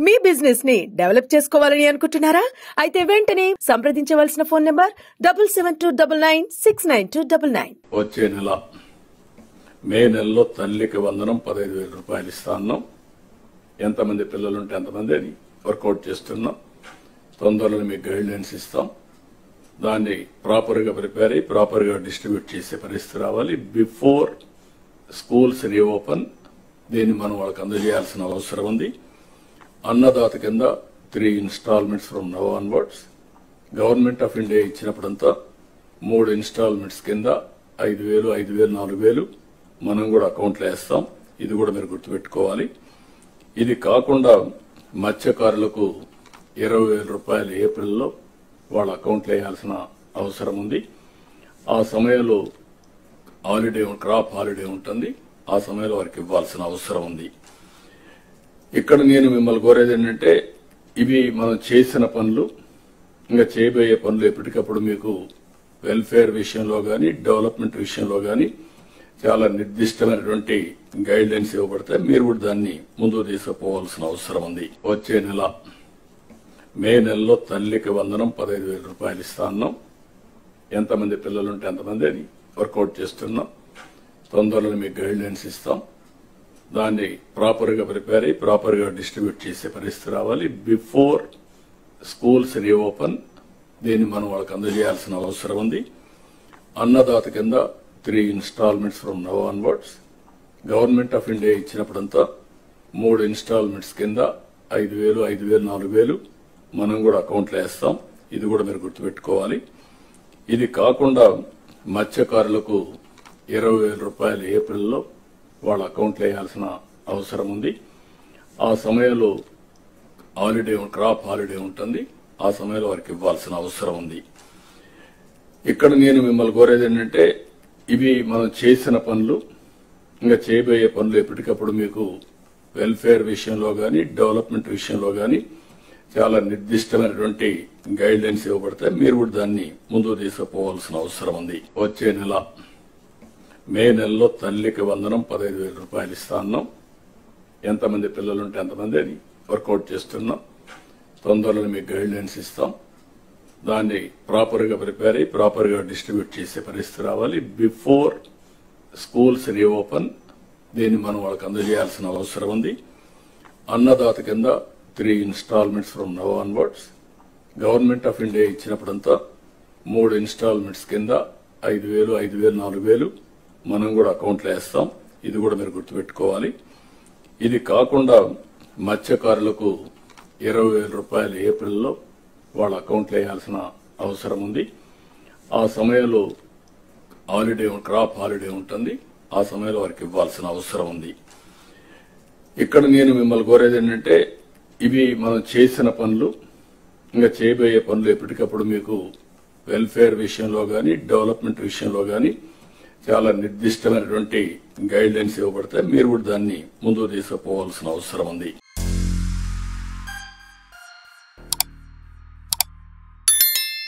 మీ business ని develop చేసుకోవాలని అనుకుంటున్నారా? అయితే వెంటనే సంప్రదించవలసిన ఫోన్ నంబర్ 7729969299. వచ్చే నెల మే నెలలో తల్లికి వందనం 15,000 రూపాయలు ఇస్తాను. ఎంతమంది పిల్లలుంటే అంతమంది అని వర్కౌట్ చేస్తున్నాం. తొందరలో మీకు గైడ్ లైన్స్ ఇస్తాం. దాన్ని ప్రాపర్ గా ప్రిపేర్ అయ్యి ప్రాపర్ గా డిస్ట్రిబ్యూట్ చేసే పరిస్థితి రావాలి. బిఫోర్ స్కూల్స్ రీఓపెన్ దీన్ని మనం వాళ్ళకి అందజేయాల్సిన అవసరం ఉంది. అన్నదాత కింద 3 instalments from now onwards. Government of India ఇచ్చినప్పుడంతా 3 ఇన్స్టాల్మెంట్స్ కింద 5,000, 5,000, 4,000 మనం కూడా అకౌంట్లో వేస్తాం. ఇది కూడా మీరు గుర్తుపెట్టుకోవాలి. ఇది కాకుండా మత్స్యకారులకు 20,000 రూపాయలు ఏప్రిల్లో వాళ్ళ అకౌంట్లో వేయాల్సిన అవసరం ఉంది. ఆ సమయంలో క్రాప్ హాలిడే ఉంటుంది. ఆ సమయంలో వారికి ఇవ్వాల్సిన అవసరం ఉంది. ఇక్కడ నేను మిమ్మల్ని కోరేది ఏంటంటే, ఇవి మనం చేసిన పనులు, ఇంకా చేయబోయే పనులు ఎప్పటికప్పుడు మీకు వెల్ఫేర్ విషయంలో గాని డెవలప్మెంట్ విషయంలో గాని చాలా నిర్దిష్టమైనటువంటి గైడ్ లైన్స్ ఇవ్వబడతాయి. మీరు కూడా దాన్ని ముందుకు తీసుకుపోవాల్సిన అవసరం ఉంది. వచ్చే నెల మే నెలలో తల్లికి వందనం 15,000 రూపాయలు ఇస్తాను. ఎంతమంది పిల్లలుంటే అంతమంది అని వర్కౌట్ చేస్తున్నాం. తొందరలో మీకు గైడ్ లైన్స్ ఇస్తాం. దాన్ని ప్రాపర్ గా ప్రిపేర్ అయ్యి ప్రాపర్ గా డిస్ట్రిబ్యూట్ చేసే పరిస్థితి రావాలి. బిఫోర్ స్కూల్స్ రీఓపెన్ దీన్ని మనం వాళ్ళకి అందజేయాల్సిన అవసరం ఉంది. అన్నదాత కింద 3 instalments from now onwards. Government of India ఇచ్చినప్పుడంతా 3 ఇన్స్టాల్మెంట్స్ కింద 5,000, 5,000, 4,000 మనం కూడా అకౌంట్లో వేస్తాం. ఇది కూడా మీరు గుర్తుపెట్టుకోవాలి. ఇది కాకుండా మత్స్యకారులకు 20,000 రూపాయలు ఏప్రిల్లో వాళ్ళ అకౌంట్లో వేయాల్సిన అవసరం ఉంది. ఆ సమయంలో క్రాప్ హాలిడే ఉంటుంది. ఆ సమయంలో వారికి ఇవ్వాల్సిన అవసరం ఉంది. ఇక్కడ నేను మిమ్మల్ని కోరేది ఏంటంటే, ఇవి మనం చేసిన పనులు, ఇంకా చేయబోయే పనులు ఎప్పటికప్పుడు మీకు వెల్ఫేర్ విషయంలో గాని డెవలప్మెంట్ విషయంలో గాని చాలా నిర్దిష్టమైనటువంటి గైడ్ లైన్స్ ఇవ్వబడతాయి. మీరు కూడా దాన్ని ముందుకు తీసుకుపోవాల్సిన అవసరం ఉంది. వచ్చే నెల మే నెలలో తల్లికి వందనం 15,000 రూపాయలు ఇస్తాను. ఎంతమంది పిల్లలుంటే అంతమంది అని వర్కౌట్ చేస్తున్నాం. తొందరలో మీకు గైడ్ లైన్స్ ఇస్తాం. దాన్ని ప్రాపర్ గా ప్రిపేర్ అయ్యి ప్రాపర్ గా డిస్ట్రిబ్యూట్ చేసే పరిస్థితి రావాలి. బిఫోర్ స్కూల్స్ రీఓపెన్ దీన్ని మనం వాళ్ళకి అందజేయాల్సిన అవసరం ఉంది. అన్నదాత కింద 3 instalments from now onwards. Government of India ఇచ్చినప్పుడంతా 3 ఇన్స్టాల్మెంట్స్ కింద 5,000, 5,000, 4,000 మనం కూడా అకౌంట్లో వేస్తాం. ఇది కూడా మీరు గుర్తుపెట్టుకోవాలి. ఇది కాకుండా మత్స్యకారులకు 20,000 రూపాయలు ఏప్రిల్లో వాళ్ళ అకౌంట్లో వేయాల్సిన అవసరం ఉంది. ఆ సమయంలో క్రాప్ హాలిడే ఉంటుంది. ఆ సమయంలో వారికి ఇవ్వాల్సిన అవసరం ఉంది. ఇక్కడ నేను మిమ్మల్ని కోరేది ఏంటంటే, ఇవి మనం చేసిన పనులు, ఇంకా చేయబోయే పనులు ఎప్పటికప్పుడు మీకు వెల్ఫేర్ విషయంలో గాని డెవలప్మెంట్ విషయంలో గాని చాలా నిర్దిష్టమైనటువంటి గైడ్ లైన్స్ ఇవ్వబడతాయి. మీరు కూడా దాన్ని ముందుకు తీసుకుపోవాల్సిన అవసరం ఉంది.